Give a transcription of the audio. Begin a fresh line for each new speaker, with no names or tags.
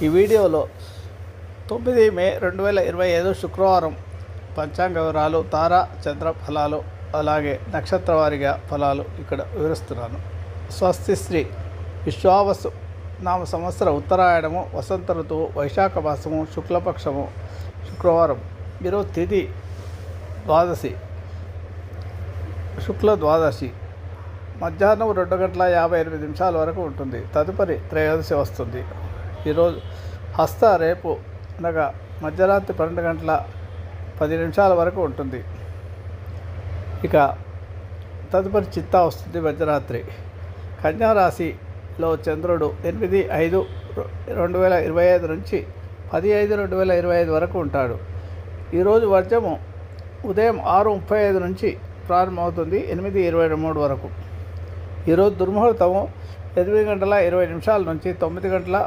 ఈ వీడియోలో 9 మే 2025 శుక్రవారం పంచాంగ వివరాలు, తారా చంద్ర ఫలాలు, అలాగే నక్షత్ర వారీగా ఫలాలు ఇక్కడ వివరిస్తున్నాను. స్వస్తి శ్రీ విశ్వావసు నామ సంవత్సర ఉత్తరాయణము, వసంత ఋతువు, వైశాఖ మాసము, శుక్లపక్షము, శుక్రవారం. ఈరోజు తిథి ద్వాదశి, శుక్ల ద్వాదశి. మధ్యాహ్నం 2:58 వరకు ఉంటుంది. తదుపరి త్రయోదశి వస్తుంది. ఈరోజు హస్త రేపు అనగా మధ్యరాత్రి 12:10 వరకు ఉంటుంది. ఇక తదుపరి చిత్తా వస్తుంది మధ్యరాత్రి. కన్యారాశిలో చంద్రుడు 8/5/2025 నుంచి 10/5/2025 వరకు ఉంటాడు. ఈరోజు వర్జము ఉదయం 6:35 నుంచి ప్రారంభమవుతుంది, 8:23 వరకు. ఈరోజు దుర్ముహూర్తము 8:20 నుంచి 9:10